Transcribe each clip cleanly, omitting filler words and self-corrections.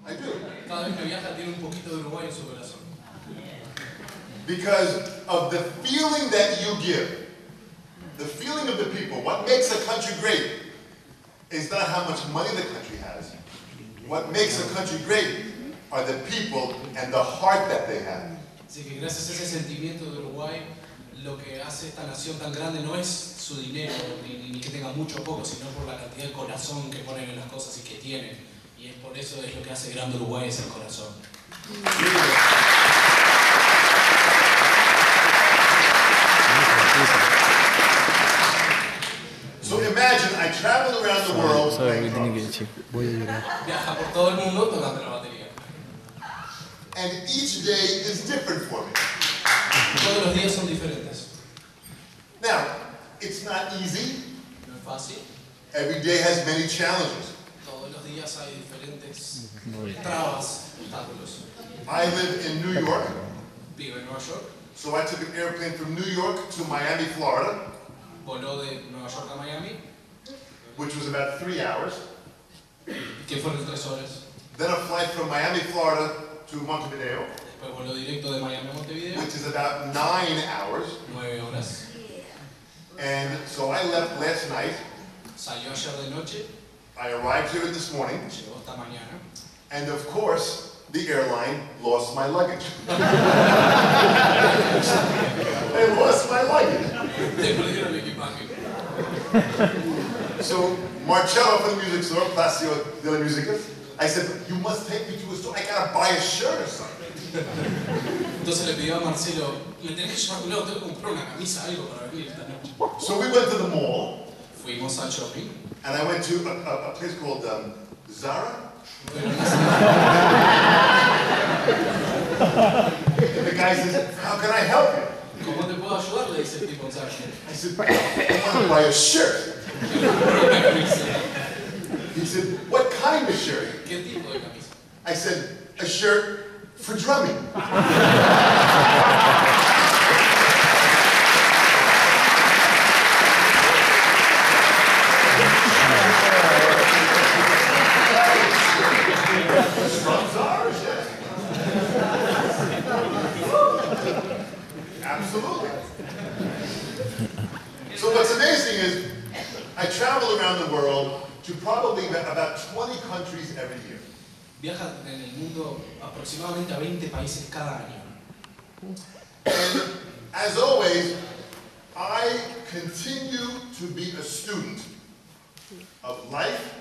I do. Cada vez que viaja tiene un poquito de Uruguay en su corazón. Because of the feeling that you give, the feeling of the people. What makes a country great is not how much money the country has. What makes a country great are the people and the heart that they have. Así que gracias a ese sentimiento de Uruguay, lo que hace esta nación tan grande no es su dinero, ni que tenga mucho o poco, sino por la cantidad de corazón que ponen en las cosas y que tienen. Y es por eso es lo que hace grande Uruguay, es el corazón. So imagine I travel around the world playing drums. Viaja por todo el mundo tocando la batería. And each day is different for me. Todos los días son diferentes. Now, it's not easy. No es fácil. Every day has many challenges. Todos los días hay diferentes trabas, obstáculos. I live in New York. Vivo en Nueva York. So I took an airplane from New York to Miami, Florida. Voló de Nueva York a Miami. Which was about 3 hours. Que fueron 3 horas. Then a flight from Miami, Florida to Montevideo. Después voló directo de Miami a Montevideo. Which is about 9 hours. 9 horas. And so I left last night. Salió ayer de noche. I arrived here this morning. Llegó esta mañana. And of course, the airline lost my luggage. They lost my luggage. Te perdieron el equipaje. So Marcello from the music store, Palacio de la Musica, I said, you must take me to a store. I gotta buy a shirt or something. Entonces le pidió a Marcelo, le tenés que llevar a un lado, tengo que comprar una camisa, algo para venir esta noche. So we went to the mall. Fuimos al shopping. And I went to a place called Zara. And the guy says, how can I help you? ¿Cómo te puedo ayudar? Le dice el tipo en Zara. I said, I want to buy a shirt. He said, what kind of shirt? ¿Qué tipo de camisa? I said, a shirt for drumming. Drums are, yes. Absolutely. So what's amazing is I travel around the world to probably about 20 countries every year. Viaja en el mundo aproximadamente a 20 países cada año. And as always, I continue to be a student of life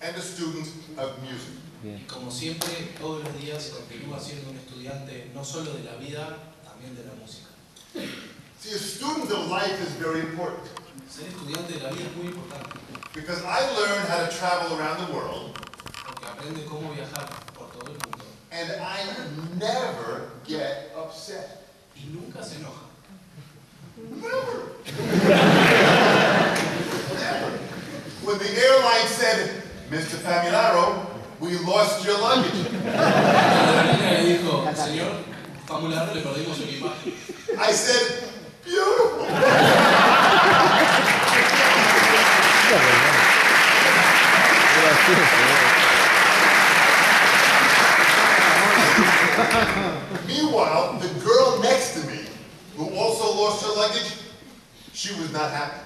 and a student of music. Y como siempre, todos los días continúa siendo un estudiante no solo de la vida, también de la música. See, a student of life is very important. Ser estudiante de la vida es muy importante. Because I learned how to travel around the world. Porque aprende cómo viajar por todo el mundo. And I never get upset. Y nunca se enoja. Never. Never. When the airline said, Mr. Famularo, we lost your luggage. La aerolínea le dijo, señor Famularo, le perdimos su equipaje. I said, beautiful. Meanwhile, the girl next to me, who also lost her luggage, she was not happy.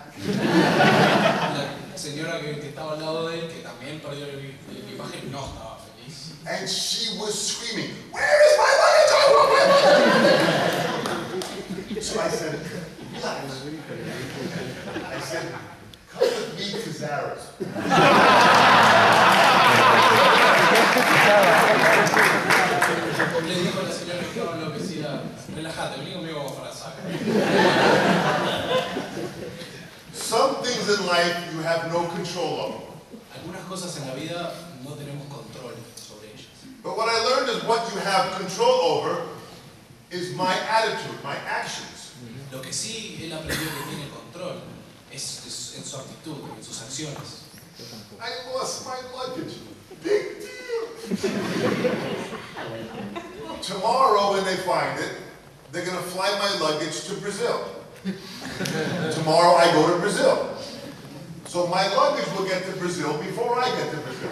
La señora que estaba al lado de él, que también perdió el equipaje, no estaba feliz. And she was screaming, where is my luggage? I want my luggage! So I said, relax. I said, come with me to Zara's. Le dijo a la señora que estaba enloquecida, relájate, vení conmigo para Zara. Some things in life you have no control over. Algunas cosas en la vida no tenemos control sobre ellas. But what I learned is what you have control over is my attitude, my actions. Lo que sí él aprendió que tiene control es en su actitud, en sus acciones. I lost my luggage. Big deal. Tomorrow when they find it, they're going to fly my luggage to Brazil. Tomorrow I go to Brazil. So my luggage will get to Brazil before I get to Brazil.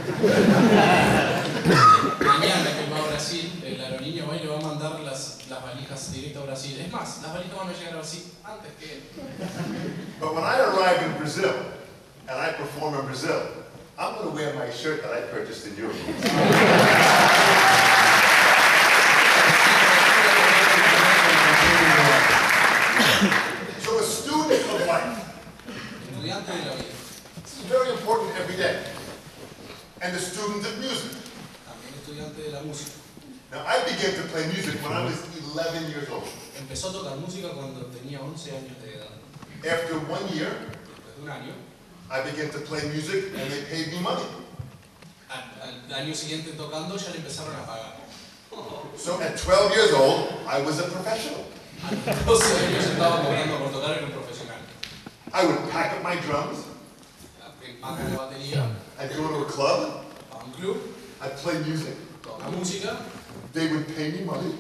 las valijas directo a Brasil. Es más, las valijas van a llegar a Brasil antes que él. But when I arrive in Brazil, and I perform in Brazil, I'm going to wear my shirt that I purchased in Europe. So a student of life. Estudiante de la vida. This is very important every day. And a student of music. También estudiante de la música. Now, I began to play music when I was 11 years old. Empezó a tocar música cuando tenía 11 años de edad. After 1 year, Después de un año, I began to play music and they paid me money. al año siguiente tocando ya le empezaron a pagar. So at 12 years old, I was a professional. A los 12 años estaba cobrando por tocar, era un profesional. I would pack up my drums, Paga la batería, I'd go to a club, a un club, I'd play music. toca música, They would pay me money.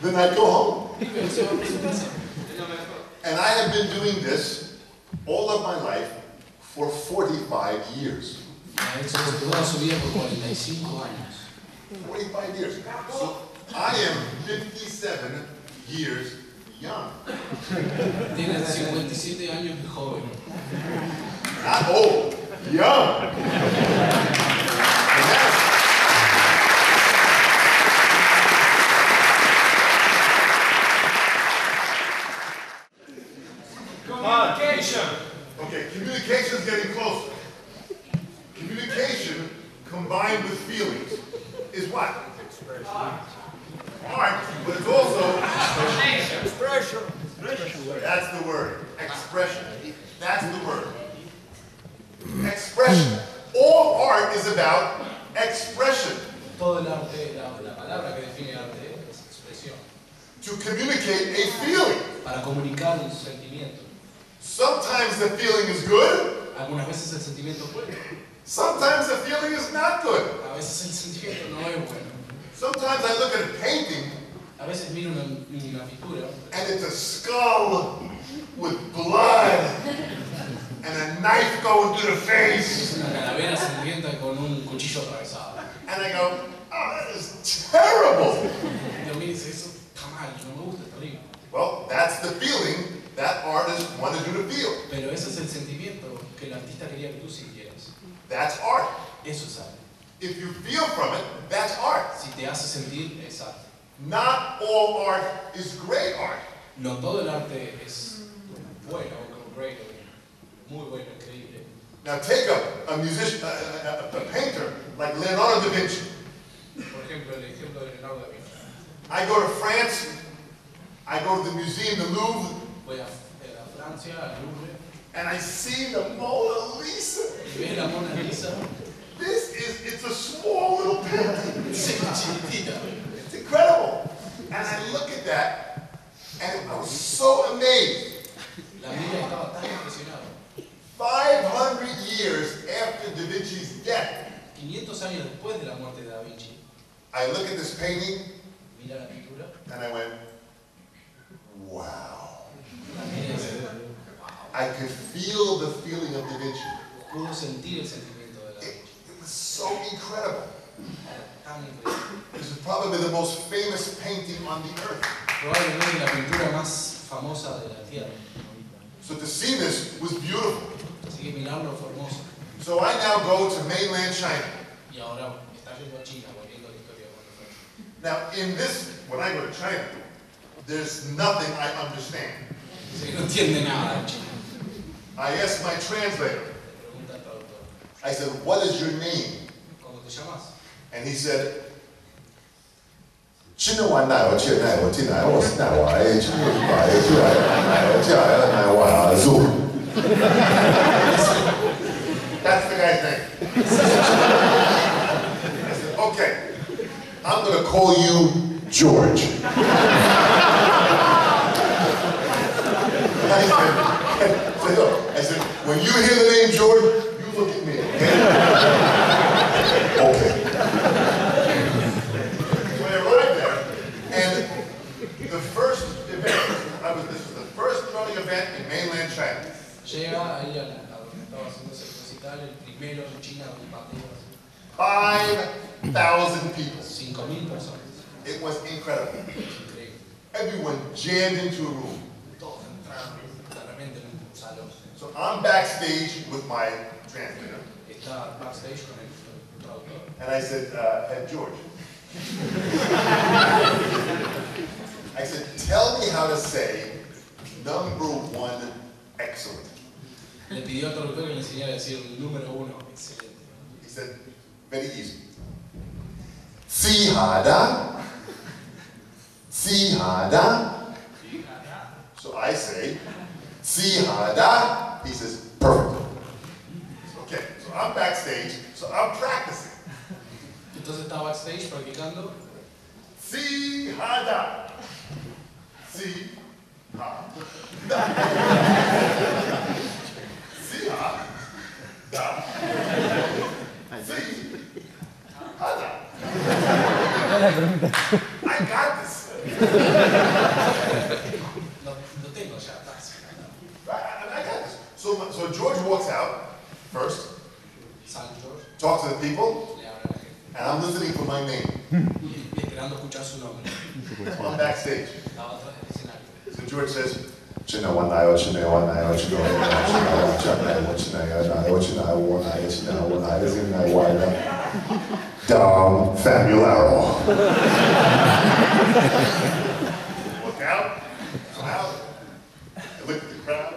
Then I'd go home. y se va por su casa. And I have been doing this all of my life for 45 years. Ha hecho toda su vida por 45 años. 45 years. So I am 57 years young. Tiene 57 años de joven. Not old, young. And that's, Communication. okay, communication is getting closer. Communication combined with feelings is what? Art, but it's also Expression. that's the word. Expression. That's the word. Expression. All art is about expression. Todo el arte, la palabra que define arte es expresión. To communicate a feeling. Para comunicar un sentimiento. Sometimes the feeling is good. Algunas veces el sentimiento es bueno. Sometimes the feeling is not good. A veces el sentimiento no es bueno. Sometimes I look at a painting A veces miro una pintura and it's a skull with blood and a knife going through the face. es una calavera sangrienta con un cuchillo atravesado. And I go, oh, that is terrible. Y yo miro y dice, eso está mal, no me gusta, está horrible. Well, that's the feeling that artist wanted you to feel. Pero ese es el sentimiento que el artista quería que tú sintieras. That's art. Eso es arte. If you feel from it, that's art. Si te hace sentir, es arte. Not all art is great art. No todo el arte es bueno, o great, o muy bueno, increíble. Now take a musician, a painter like Leonardo da Vinci. Por ejemplo, el ejemplo de Leonardo da Vinci. I go to France, I go to the museum, the Louvre, Voy a Francia, al Louvre, and I see the Mona Lisa. y ves la Mona Lisa, It's a small little painting. es chiquitita. It's incredible. And I look at that, and I was so amazed. La mira estaba tan impresionada. 500 years after Da Vinci's death, 500 años después de la muerte de Da Vinci, I look at this painting, mira la pintura, and I went, wow. la mira y dice, I could feel the feeling of Da Vinci. pudo sentir el sentimiento de Da Vinci. It was so incredible. Era tan increíble. This is probably the most famous painting on the earth. Probablemente la pintura más famosa de la Tierra. So to see this was beautiful. Así que mirarlo fue hermoso. So I now go to mainland China. Y ahora está yendo a China, volviendo a la historia cuando fue. Now in this, when I go to China, there's nothing I understand. Dice que no entiende nada en China. I asked my translator, Le pregunta al traductor, I said, what is your name? ¿cómo te llamas? And he said, 今天晚奶我去奶我进来我是奶我哎去奶去来奶我去来奶我啊住 That's the guy's name. I said, okay, I'm going to call you George. I said, when you hear the name George, you look at me, okay? Okay. So I arrived there, and the first event, this was the first drumming event in mainland China. Llega ahí a donde estaba haciendo ese recital, el primero en China donde partieron 5,000 people. 5.000 personas. It was incredible. Increíble. Everyone jammed into a room. Todos entraron claramente en un salón. So I'm backstage with my translator. Está backstage con el traductor. And I said, hey, George. I said, tell me how to say #1 excellent. Le pidió al traductor que le enseñara a decir número 1, excelente. He said, very easy. Sihada. Sihada. So I say, Sihada. He says, perfect. Okay, so I'm backstage, so I'm practicing. Entonces estaba backstage practicando. Sihada. Sihada. Sihada. Sihada. I got this. Lo tengo ya, está. I got this. So George walks out first, Sale George, talks to the people, le habla a la gente. and I'm listening for my name. Y esperando escuchar su nombre. So I'm backstage. Estaba atrás del escenario. So George says, Dom Famularo. Look out, come out, I look at the crowd.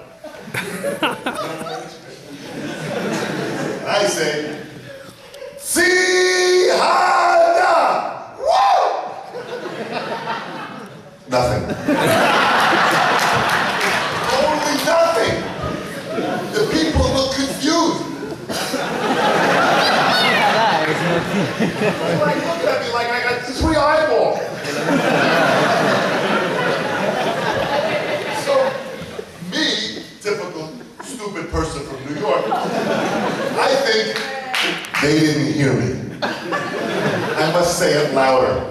I say, See Hada! Woo! Nothing. Totally nothing. The people look confused. They're like looking at me like I got 3 eyeballs. So, me, typical stupid person from New York, I think they didn't hear me. I must say it louder.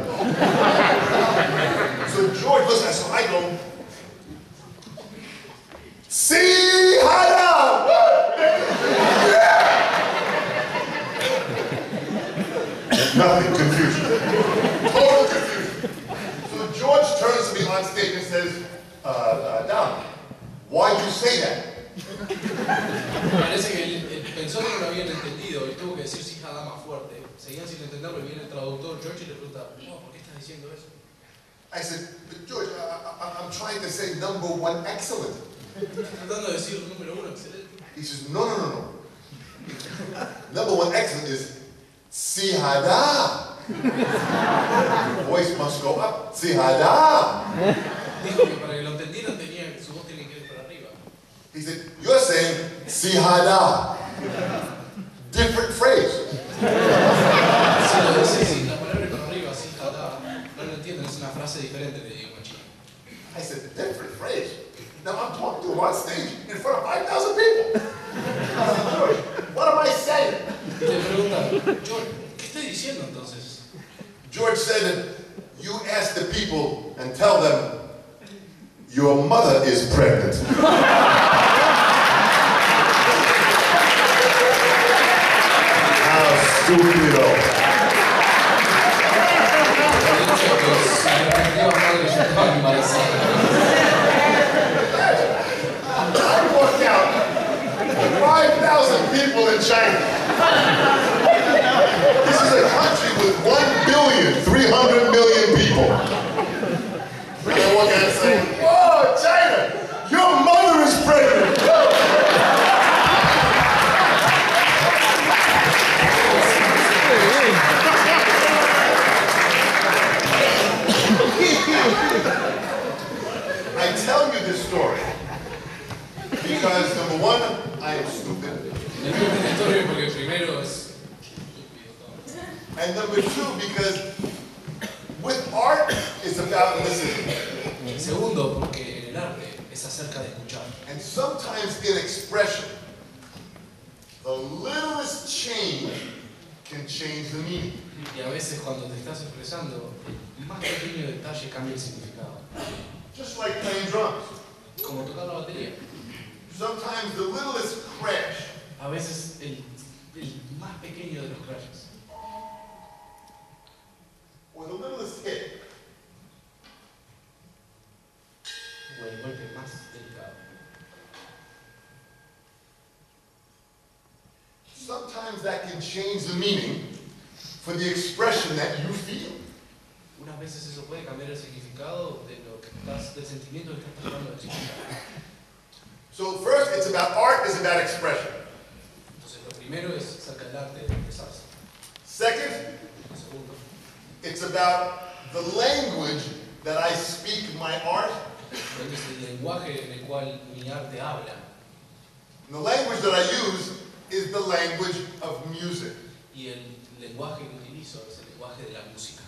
So George listens, so I go, See Hada! Yeah! Nothing, confusion. Total confusion. So George turns to me on stage and says, Dom, why'd you say that? Parece que él pensó que no lo habían entendido y tuvo que decir sí jada más fuerte. Seguían sin entenderlo y viene el traductor George y le pregunta, no, ¿por qué estás diciendo eso? I said, but George, I'm trying to say #1 excellent. Tratando de decir número 1, excelente. He says, no. #1 excellent is Sihada. Voice must go up. Sihada. Dijo que para que lo entendieran su voz tenía que ir para arriba. He said, you're saying Sihada. Different phrase. Si lo dice sin la palabra para arriba, sí jada, no lo entienden, es una frase diferente, le digo a Chino. I said, different phrase? Now I'm talking to him on stage in front of 5,000 people. I said, George, what am I saying? Y le preguntan, George, ¿qué estoy diciendo entonces? George said, you ask the people and tell them, your mother is pregnant. How stupido. I walked out, 5,000 people in China. This is a country with 1,300,000,000 people. And I walk out and say, whoa, China, your mother is pregnant. I tell you this story because #1, I am stupid. Le cuento esta historia porque primero es estúpido. And #2, because with art, it's about listening. Y segundo, porque en el arte es acerca de escuchar. And sometimes in expression, the littlest change can change the meaning. Y a veces cuando te estás expresando, el más pequeño detalle cambia el significado. Just like playing drums. Como tocar la batería. Sometimes the littlest crash A veces el más pequeño de los crashes or the littlest hit can change the meaning for the expression that you feel. Unas veces eso puede cambiar el significado de lo que estás, del sentimiento que estás tratando de expresar. So first, it's about art is about expression. Entonces lo primero es acerca del arte de expresarse. Second, Lo segundo, it's about the language that I speak my art. es el lenguaje en el cual mi arte habla. And the language that I use is the language of music. Y el lenguaje que utilizo es el lenguaje de la música.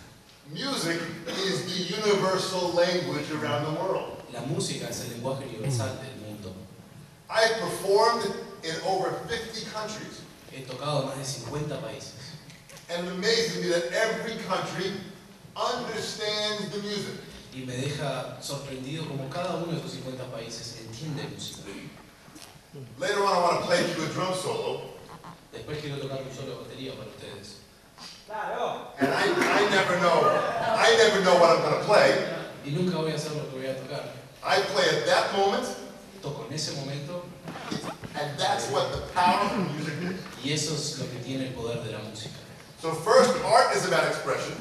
Music is the universal language around the world. La música es el lenguaje universal del mundo. I performed in over 50 countries. He tocado en más de 50 países. And it amazes me that every country understands the music. Y me deja sorprendido como cada uno de estos 50 países entiende música. Later on, I want to play you a drum solo. Después quiero tocar un solo de batería para ustedes. And I never know what I'm going to play. Y nunca voy a hacer lo que voy a tocar. I play at that moment, Toco en ese momento and that's what the power of music is. y eso es lo que tiene el poder de la música. So first, art is about expression.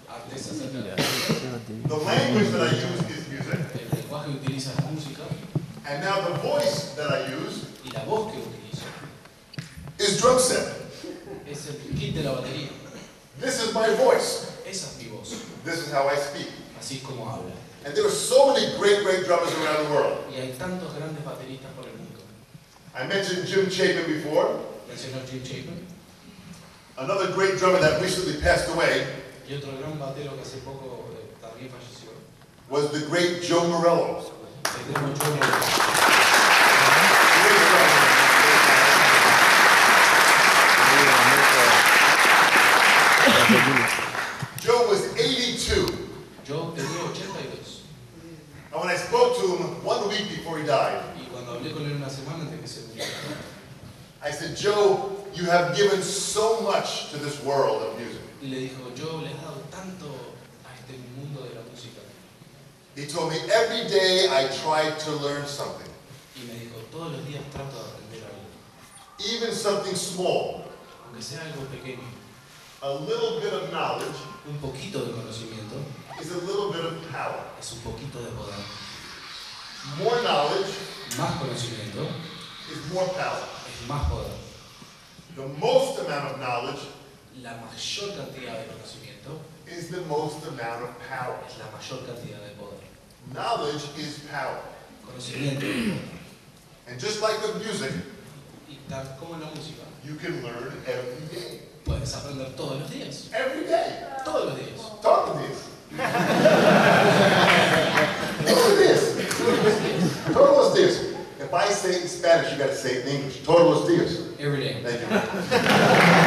Arte es acerca de The language that I use is music. el lenguaje que utiliza es música And now the voice that I use y la voz que utilizo is drum set. es el kit de la batería. This is my voice. Esa es mi voz. This is how I speak. Así es como habla. And there are so many great drummers around the world. Y hay tantos grandes bateristas por el mundo. I mentioned Jim Chapin before. Mencionó Jim Chapin Another great drummer that recently passed away y otro gran batero que hace poco también falleció. was the great Joe Morello. El gran Joe Morello. Great drummer. Joe was 82. Joe tenía 82. And when I spoke to him 1 week before he died, Y cuando hablé con él una semana antes que se muriera, I said, Joe, you have given so much to this world of music. y le dijo, Joe, le has dado tanto a este mundo de la música. He told me, every day I try to learn something, Y me dijo, todos los días trato de aprender algo. even something small, Aunque sea algo pequeño, a little bit of knowledge un poquito de conocimiento is a little bit of power. es un poquito de poder. More knowledge Más conocimiento is more power. es más poder. The most amount of knowledge La mayor cantidad de conocimiento is the most amount of power. es la mayor cantidad de poder. Knowledge is power. Conocimiento es poder. And just like with music, Y tal como en la música, you can learn every day. puedes aprender todos los días. Every day. Todos los días. Talk to this. Look at this. Todos los días. If I say it in Spanish, you got to say it in English. Todos los días. Every day. Thank you.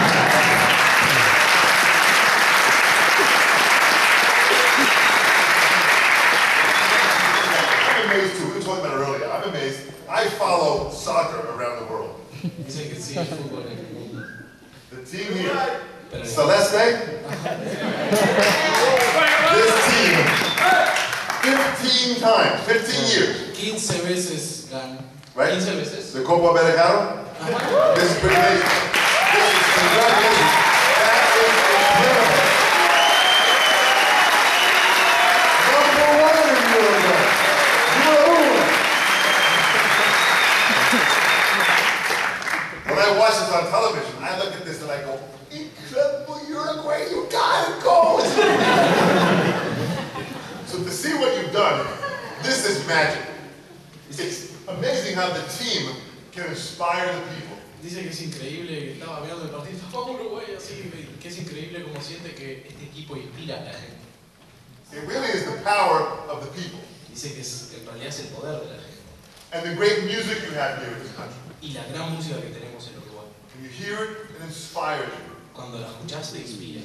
I'm amazed too. We were talking about it earlier. I'm amazed. I follow soccer around the world. Dice que sí, el fútbol en el mundo. The team here, Pero Celeste, this team, 15 times, 15 years, 15 veces ganan. right? 15 veces. The Copa Americano. This is pretty amazing. This is congratulations. That is incredible. Number one in Uruguay. Uruguay. When I watch this on television, I look at this and I go, incredible Uruguay, you gotta go. So to see what you've done, this is magic. It's amazing how the team can inspire the people. Dice que es increíble, que estaba mirando el partido, vamos Uruguay, así, que es increíble como siente que este equipo inspira a la gente. It really is the power of the people Dice que en realidad es el poder de la gente. and the great music you have here in this country. Y la gran música que tenemos en Uruguay. When you hear it, it inspires you. Cuando la escuchás te inspira.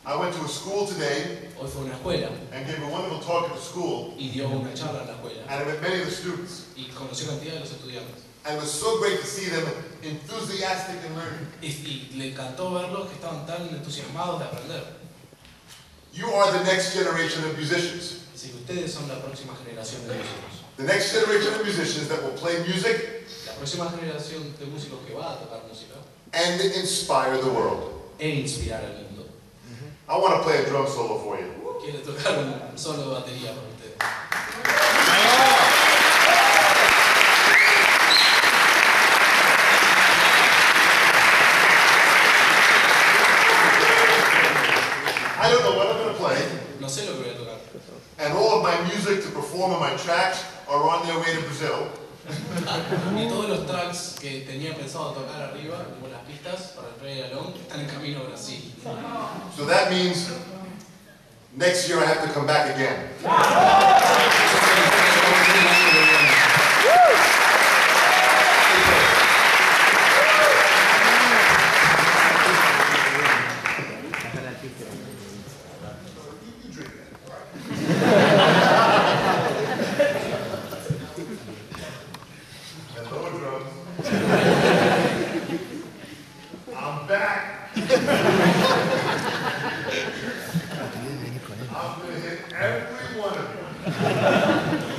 I went to a school today Hoy fue a una escuela and gave a wonderful talk at the school, y dio una charla en la escuela. and I met many of the students. Y conoció cantidad de los estudiantes. And it was so great to see them enthusiastic in learning. Y le encantó verlos que estaban tan entusiasmados de aprender. You are the next generation of musicians. Dice que ustedes son la próxima generación de músicos. The next generation of musicians that will play music La próxima generación de músicos que va a tocar música and inspire the world. e inspirar al mundo. I want to play a drum solo for you. Quiero tocar un solo de batería para ustedes. I don't know what I'm going to play, No sé lo que voy a tocar. and all of my music to perform on my tracks are on their way to Brazil. Y todos los tracks que tenía pensado tocar arriba, como las pistas para el Rey Alón, están en camino a Brasil. So that means next year I have to come back again. Hello, drums. I'm back. I'm going to hit every one of you.